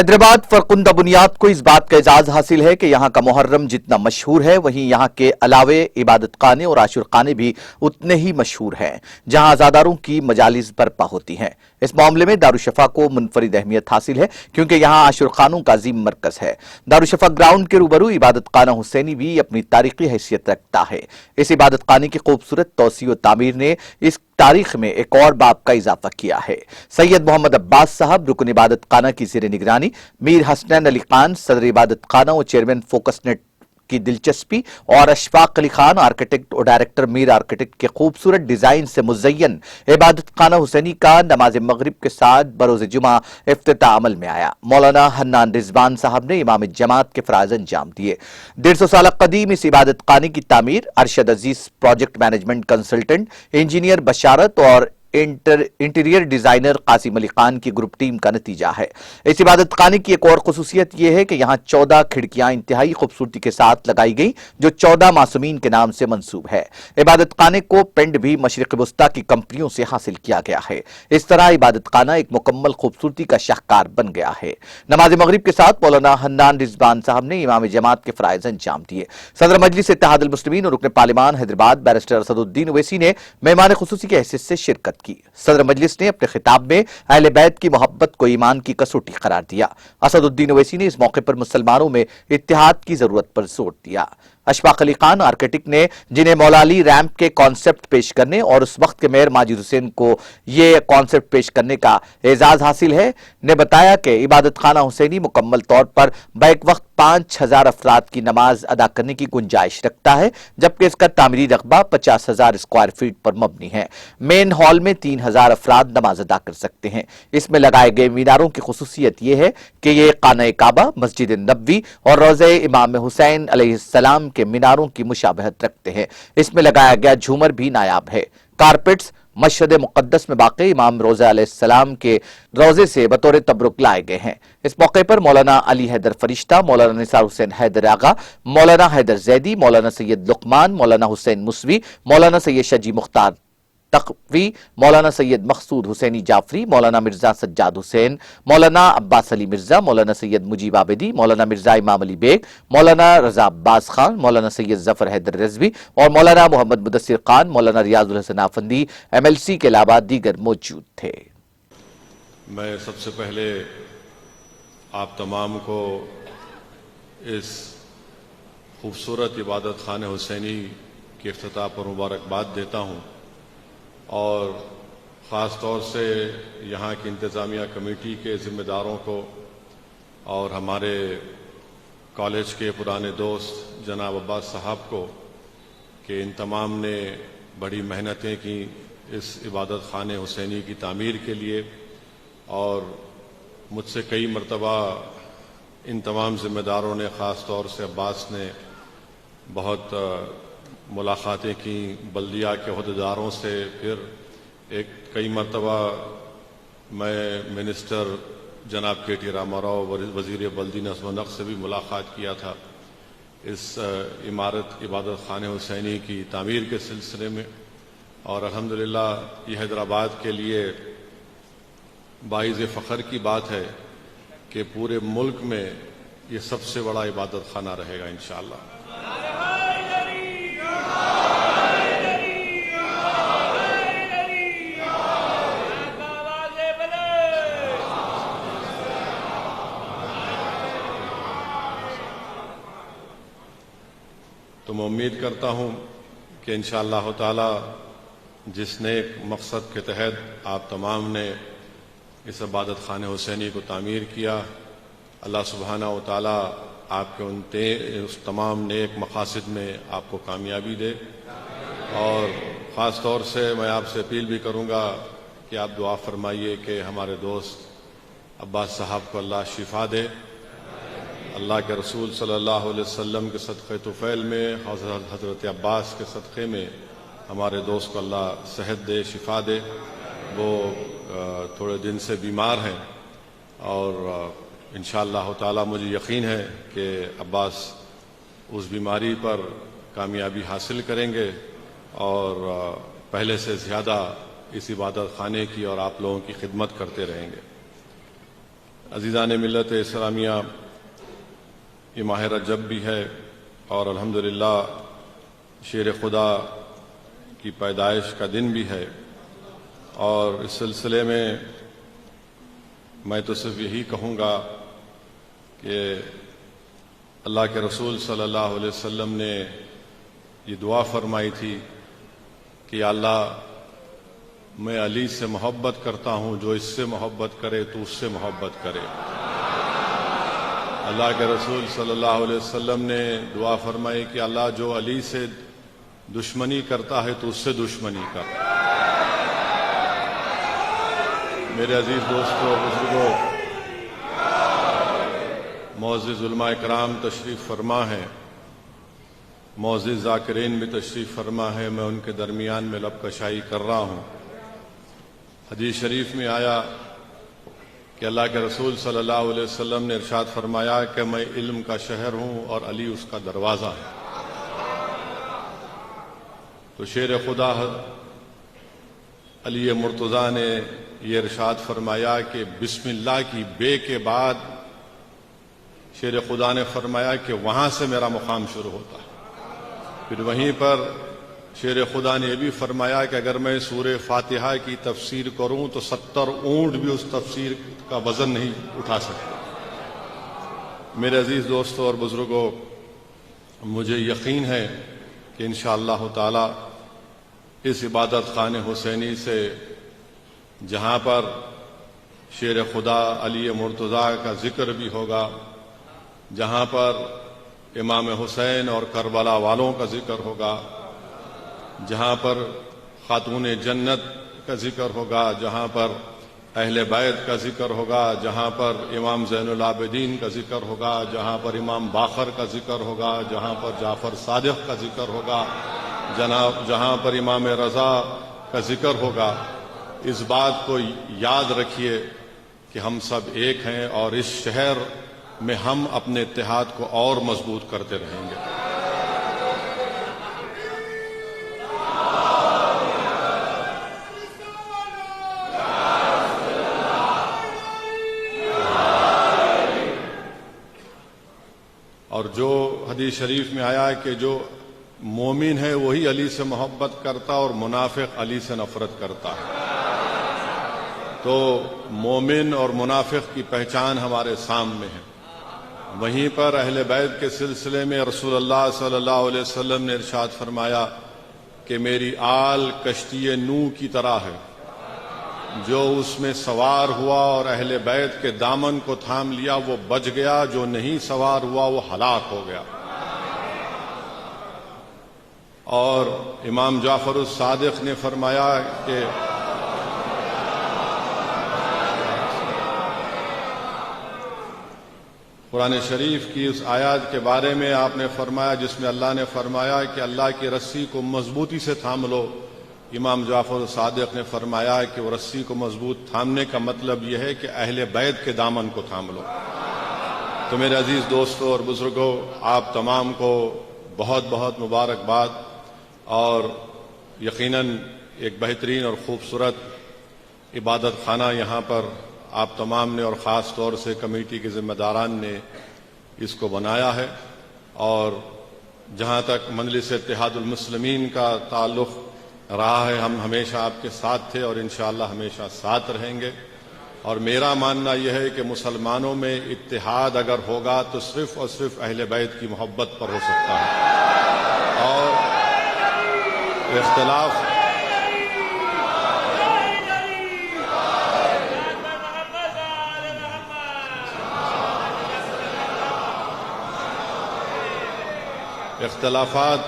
حیدرآباد فرقندہ بنیاد کو اس بات کا اعزاز حاصل ہے کہ یہاں کا محرم جتنا مشہور ہے وہیں یہاں کے علاوے عبادت خانے اور عاشور خانے بھی اتنے ہی مشہور ہیں جہاں عزاداروں کی مجالس برپا ہوتی ہیں۔ اس معاملے میں دارالشفا کو منفرد اہمیت حاصل ہے کیونکہ یہاں عاشور خانوں کا عظیم مرکز ہے۔ دارالشفا گراؤنڈ کے روبرو عبادت خانہ حسینی بھی اپنی تاریخی حیثیت رکھتا ہے۔ اس عبادت خانے کی خوبصورت توسیع و تعمیر نے اس تاریخ میں ایک اور باب کا اضافہ کیا ہے۔ سید محمد عباس صاحب رکن عبادت خانہ کی زیر نگرانی، میر حسنین علی خان صدر عبادت خانہ و چیئرمین فوکس نیٹ کی دلچسپی اور اشفاق علی خان آرکیٹیکٹ اور ڈائریکٹر میر آرکیٹیکٹ کے خوبصورت ڈیزائن سے مزین عبادت خانہ حسینی کا نماز مغرب کے ساتھ بروز جمعہ افتتاح عمل میں آیا۔ مولانا حنان رضوان صاحب نے امام جماعت کے فرائض انجام دیے۔ 150 سالہ قدیم اس عبادت خانے کی تعمیر ارشد عزیز پروجیکٹ مینجمنٹ کنسلٹنٹ انجینئر بشارت اور انٹیریئر ڈیزائنر قاسم علی خان کی گروپ ٹیم کا نتیجہ ہے۔ اس عبادت خانے کی ایک اور خصوصیت یہ ہے کہ یہاں 14 کھڑکیاں انتہائی خوبصورتی کے ساتھ لگائی گئی جو 14 معصومین کے نام سے منسوب ہے۔ عبادت خانے کو پینٹ بھی مشرق وسطیٰ کی کمپنیوں سے حاصل کیا گیا ہے۔ اس طرح عبادت خانہ ایک مکمل خوبصورتی کا شاہکار بن گیا ہے۔ نماز مغرب کے ساتھ مولانا حنان رضوان صاحب نے امام جماعت کے فرائض انجام دیے۔ صدر مجلس اتحاد المسلمین اور رکن پارلیمان حیدرآباد بیرسٹر اسد الدین اویسی نے مہمان خصوصی کی حیثیت سے شرکت کی۔ صدر مجلس نے اپنے خطاب میں اہل بیت کی محبت کو ایمان کی کسوٹی قرار دیا۔ اسد الدین اویسی نے اس موقع پر مسلمانوں میں اتحاد کی ضرورت پر زور دیا۔ اشفاق علی خان آرکیٹیکٹ نے جنہیں مولا علی ریمپ کے کانسیپٹ پیش کرنے اور اس وقت کے میئر ماجد حسین کو یہ کانسیپٹ پیش کرنے کا اعزاز حاصل ہے، نے بتایا کہ عبادت خانہ حسینی مکمل طور پر بیک وقت 5000 افراد کی نماز ادا کرنے کی گنجائش رکھتا ہے جبکہ اس کا تعمیری رقبہ 50,000 اسکوائر فیٹ پر مبنی ہے۔ مین ہال میں 3000 افراد نماز ادا کر سکتے ہیں۔ اس میں لگائے گئے میناروں کی خصوصیت یہ ہے کہ یہ خانہ کعبہ، مسجد نبوی اور روضہ امام حسین علیہ السلام کے میناروں کی مشابہت رکھتے ہیں۔ اس میں لگایا گیا جھومر بھی نایاب ہے۔ کارپیٹس مشہد مقدس میں باقی امام روضہ علیہ السلام کے روضے سے بطور تبرک لائے گئے ہیں۔ اس موقع پر مولانا علی حیدر فرشتہ، مولانا نثار حسین حیدر آغا، مولانا حیدر زیدی، مولانا سید لقمان، مولانا حسین مسوی، مولانا سید شجی مختار تقوی، مولانا سید مقصود حسینی جعفری، مولانا مرزا سجاد حسین، مولانا عباس علی مرزا، مولانا سید مجیب عابدی، مولانا مرزا امام علی بیگ، مولانا رضا عباس خان، مولانا سید ظفر حیدر رضوی اور مولانا محمد مدثر خان، مولانا ریاض الحسن آفندی MLC کے علاوہ دیگر موجود تھے۔ میں سب سے پہلے آپ تمام کو اس خوبصورت عبادت خانہ حسینی کے افتتاح پر مبارکباد دیتا ہوں اور خاص طور سے یہاں کی انتظامیہ کمیٹی کے ذمہ داروں کو اور ہمارے کالج کے پرانے دوست جناب عباس صاحب کو کہ ان تمام نے بڑی محنتیں کی اس عبادت خانہ حسینی کی تعمیر کے لیے، اور مجھ سے کئی مرتبہ ان تمام ذمہ داروں نے، خاص طور سے عباس نے بہت ملاقاتیں کی بلدیہ کے عہدیداروں سے، پھر کئی مرتبہ میں منسٹر جناب KT راما راؤ وزیر بلدی نظم و نقش سے بھی ملاقات کیا تھا اس عمارت عبادت خانہ حسینی کی تعمیر کے سلسلے میں، اور الحمدللہ یہ حیدرآباد کے لیے باعث فخر کی بات ہے کہ پورے ملک میں یہ سب سے بڑا عبادت خانہ رہے گا انشاءاللہ۔ تو میں امید کرتا ہوں کہ انشاءاللہ تعالی جس نیک مقصد کے تحت آپ تمام نے اس عبادت خانہ حسینی کو تعمیر کیا، اللہ سبحانہ و تعالی آپ کے اس تمام نیک مقاصد میں آپ کو کامیابی دے، اور خاص طور سے میں آپ سے اپیل بھی کروں گا کہ آپ دعا فرمائیے کہ ہمارے دوست عباس صاحب کو اللہ شفا دے، اللہ کے رسول صلی اللہ علیہ وسلم کے صدقہ طفیل میں حضرت عباس کے صدقے میں ہمارے دوست کو اللہ صحت دے، شفا دے۔ وہ تھوڑے دن سے بیمار ہیں اور انشاءاللہ تعالی مجھے یقین ہے کہ عباس اس بیماری پر کامیابی حاصل کریں گے اور پہلے سے زیادہ اس عبادت خانے کی اور آپ لوگوں کی خدمت کرتے رہیں گے۔ عزیزان ملت اسلامیہ، یہ ماہ رجب بھی ہے اور الحمدللہ شیر خدا کی پیدائش کا دن بھی ہے، اور اس سلسلے میں میں تو صرف یہی کہوں گا کہ اللہ کے رسول صلی اللہ علیہ وسلم نے یہ دعا فرمائی تھی کہ یا اللہ میں علی سے محبت کرتا ہوں، جو اس سے محبت کرے تو اس سے محبت کرے۔ اللہ کے رسول صلی اللہ علیہ وسلم نے دعا فرمائی کہ اللہ جو علی سے دشمنی کرتا ہے تو اس سے دشمنی کر۔ میرے عزیز دوستو، بزرگوں، معزز علماء کرام تشریف فرما ہے، معزز ذاکرین بھی تشریف فرما ہے، میں ان کے درمیان میں لب کشائی کر رہا ہوں۔ حدیث شریف میں آیا کہ اللہ کے رسول صلی اللہ علیہ وسلم نے ارشاد فرمایا کہ میں علم کا شہر ہوں اور علی اس کا دروازہ ہے۔ تو شیر خدا علی مرتضیٰ نے یہ ارشاد فرمایا کہ بسم اللہ کی بے کے بعد شیر خدا نے فرمایا کہ وہاں سے میرا مقام شروع ہوتا ہے۔ پھر وہیں پر شیر خدا نے یہ بھی فرمایا کہ اگر میں سورہ فاتحہ کی تفسیر کروں تو 70 اونٹ بھی اس تفسیر کا وزن نہیں اٹھا سکتے۔ میرے عزیز دوستوں اور بزرگوں، مجھے یقین ہے کہ انشاءاللہ تعالی اس عبادت خانہ حسینی سے جہاں پر شیر خدا علی مرتضیٰ کا ذکر بھی ہوگا، جہاں پر امام حسین اور کربلا والوں کا ذکر ہوگا، جہاں پر خاتون جنت کا ذکر ہوگا، جہاں پر اہل بیت کا ذکر ہوگا، جہاں پر امام زین العابدین کا ذکر ہوگا، جہاں پر امام باقر کا ذکر ہوگا، جہاں پر جعفر صادق کا ذکر ہوگا، جہاں پر امام رضا کا ذکر ہوگا، اس بات کو یاد رکھیے کہ ہم سب ایک ہیں اور اس شہر میں ہم اپنے اتحاد کو اور مضبوط کرتے رہیں گے۔ اور جو حدیث شریف میں آیا ہے کہ جو مومن ہے وہی علی سے محبت کرتا اور منافق علی سے نفرت کرتا ہے۔ تو مومن اور منافق کی پہچان ہمارے سامنے ہے۔ وہیں پر اہل بیت کے سلسلے میں رسول اللہ صلی اللہ علیہ وسلم نے ارشاد فرمایا کہ میری آل کشتی نوح کی طرح ہے، جو اس میں سوار ہوا اور اہل بیت کے دامن کو تھام لیا وہ بچ گیا، جو نہیں سوار ہوا وہ ہلاک ہو گیا۔ اور امام جعفر الصادق نے فرمایا کہ قرآن شریف کی اس آیات کے بارے میں آپ نے فرمایا جس میں اللہ نے فرمایا کہ اللہ کی رسی کو مضبوطی سے تھام لو، امام جعفر صادق نے فرمایا کہ وہ رسی کو مضبوط تھامنے کا مطلب یہ ہے کہ اہل بیت کے دامن کو تھام لو۔ تو میرے عزیز دوستوں اور بزرگوں، آپ تمام کو بہت بہت مبارکباد، اور یقیناً ایک بہترین اور خوبصورت عبادت خانہ یہاں پر آپ تمام نے اور خاص طور سے کمیٹی کے ذمہ داران نے اس کو بنایا ہے، اور جہاں تک مجلس اتحاد المسلمین کا تعلق رہا ہے ہم ہمیشہ آپ کے ساتھ تھے اور انشاءاللہ ہمیشہ ساتھ رہیں گے۔ اور میرا ماننا یہ ہے کہ مسلمانوں میں اتحاد اگر ہوگا تو صرف اور صرف اہل بیت کی محبت پر ہو سکتا ہے، اور اختلافات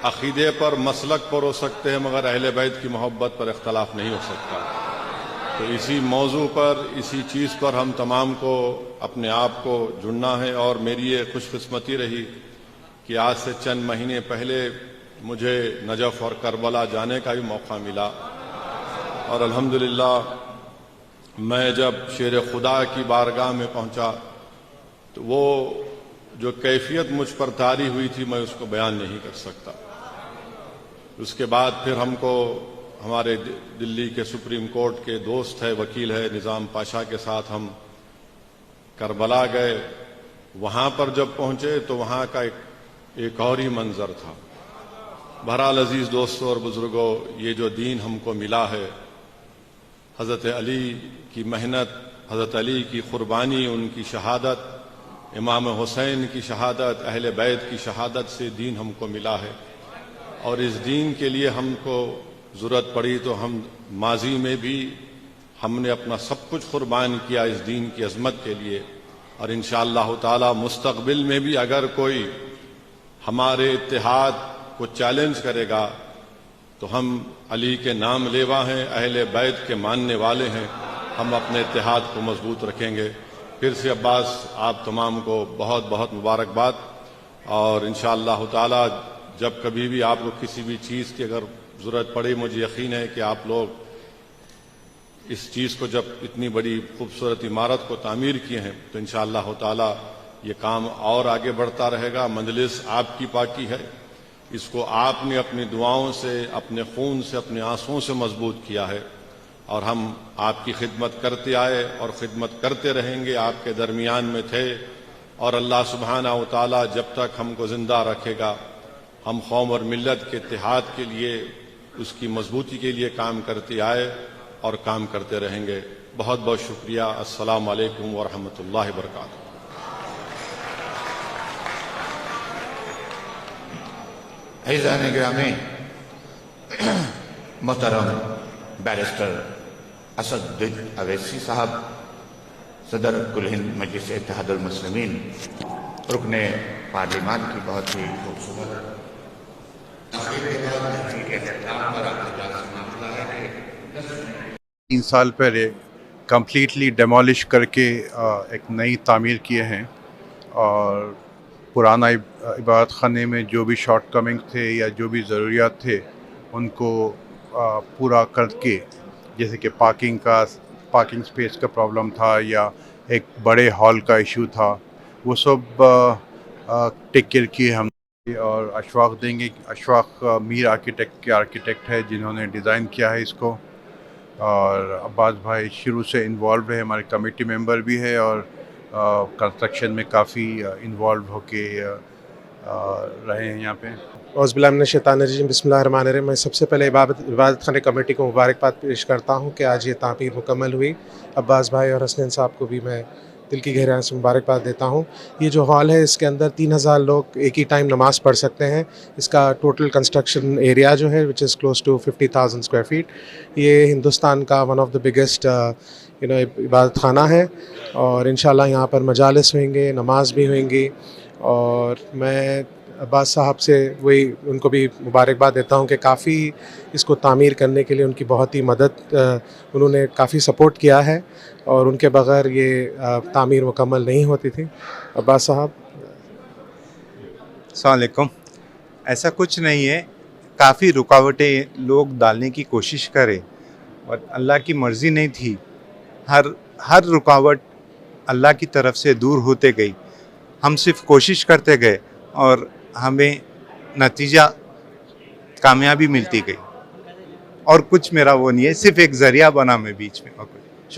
عقیدے پر مسلک پر ہو سکتے ہیں مگر اہل بیت کی محبت پر اختلاف نہیں ہو سکتا۔ تو اسی موضوع پر، اسی چیز پر ہم تمام کو اپنے آپ کو جڑنا ہے، اور میری یہ خوش قسمتی رہی کہ آج سے چند مہینے پہلے مجھے نجف اور کربلا جانے کا بھی موقع ملا، اور الحمدللہ میں جب شیر خدا کی بارگاہ میں پہنچا تو وہ جو کیفیت مجھ پر طاری ہوئی تھی میں اس کو بیان نہیں کر سکتا۔ اس کے بعد پھر ہم کو ہمارے دلی کے سپریم کورٹ کے دوست ہے، وکیل ہے نظام پاشا کے ساتھ ہم کربلا گئے، وہاں پر جب پہنچے تو وہاں کا ایک اور ہی منظر تھا۔ بہرحال عزیز دوستوں اور بزرگوں، یہ جو دین ہم کو ملا ہے، حضرت علی کی محنت، حضرت علی کی قربانی، ان کی شہادت، امام حسین کی شہادت، اہل بیت کی شہادت سے دین ہم کو ملا ہے، اور اس دین کے لیے ہم کو ضرورت پڑی تو ہم ماضی میں بھی ہم نے اپنا سب کچھ قربان کیا اس دین کی عظمت کے لیے، اور انشاءاللہ تعالی مستقبل میں بھی اگر کوئی ہمارے اتحاد کو چیلنج کرے گا تو ہم علی کے نام لیوا ہیں، اہل بیت کے ماننے والے ہیں، ہم اپنے اتحاد کو مضبوط رکھیں گے۔ پھر سے عباس آپ تمام کو بہت بہت مبارکباد، اور انشاءاللہ تعالی جب کبھی بھی آپ کو کسی بھی چیز کی اگر ضرورت پڑے، مجھے یقین ہے کہ آپ لوگ اس چیز کو جب اتنی بڑی خوبصورت عمارت کو تعمیر کیے ہیں تو انشاءاللہ تعالی یہ کام اور آگے بڑھتا رہے گا۔ مجلس آپ کی پاکی ہے، اس کو آپ نے اپنی دعاؤں سے، اپنے خون سے، اپنے آنسوؤں سے مضبوط کیا ہے، اور ہم آپ کی خدمت کرتے آئے اور خدمت کرتے رہیں گے، آپ کے درمیان میں تھے، اور اللہ سبحانہ و تعالی جب تک ہم کو زندہ رکھے گا ہم قوم اور ملت کے اتحاد کے لیے، اس کی مضبوطی کے لیے کام کرتے آئے اور کام کرتے رہیں گے۔ بہت بہت شکریہ۔ السلام علیکم ورحمۃ اللہ وبرکاتہ۔ عزیزان گرامی، محترم بیرسٹر اسدالدین اویسی صاحب، صدر کل ہند مجلس اتحاد المسلمین، رکن پارلیمان کی بہت ہی خوبصورت تین سال پہلے کمپلیٹلی ڈیمالش کر کے ایک نئی تعمیر کیے ہیں، اور پرانا عبادت خانے میں جو بھی شارٹ کمنگ تھے یا جو بھی ضروریات تھے ان کو پورا کر کے، جیسے کہ پارکنگ سپیس کا پرابلم تھا یا ایک بڑے ہال کا ایشو تھا، وہ سب ٹیک کیئر کیے ہم۔ اور اشفاق دیں گے، اشفاق میر آرکیٹیکٹ ہے جنہوں نے ڈیزائن کیا ہے اس کو، اور عباس بھائی شروع سے انوالو ہے، ہمارے کمیٹی ممبر بھی ہے، اور کنسٹرکشن میں کافی انوالو ہو کے رہے ہیں یہاں پہ۔ اعوذ باللہ من الشیطان الرجیم، بسم اللہ الرحمن الرحیم۔ میں سب سے پہلے عبادت خانے کمیٹی کو مبارکباد پیش کرتا ہوں کہ آج یہ تعمیر مکمل ہوئی۔ عباس بھائی اور حسنین صاحب کو بھی میں دل کی گہرائیوں سے مبارکباد دیتا ہوں۔ یہ جو ہال ہے اس کے اندر 3000 لوگ ایک ہی ٹائم نماز پڑھ سکتے ہیں۔ اس کا ٹوٹل کنسٹرکشن ایریا جو ہے which is close to 50,000 square feet, یہ ہندوستان کا ون آف دا بگیسٹ عبادت خانہ ہے، اور انشاءاللہ یہاں پر مجالس ہوئیں گے، نماز بھی ہوئیں گی، اور میں عباس صاحب سے وہی ان کو بھی مبارکباد دیتا ہوں کہ کافی اس کو تعمیر کرنے کے لیے ان کی بہت ہی مدد، انہوں نے کافی سپورٹ کیا ہے، اور ان کے بغیر یہ تعمیر مکمل نہیں ہوتی تھی۔ عباس صاحب۔ السلام علیکم۔ ایسا کچھ نہیں ہے، کافی رکاوٹیں لوگ ڈالنے کی کوشش کرے، اور اللہ کی مرضی نہیں تھی، ہر رکاوٹ اللہ کی طرف سے دور ہوتے گئی، ہم صرف کوشش کرتے گئے اور ہمیں نتیجہ کامیابی ملتی گئی، اور کچھ میرا وہ نہیں ہے، صرف ایک ذریعہ بنا میں بیچ میں۔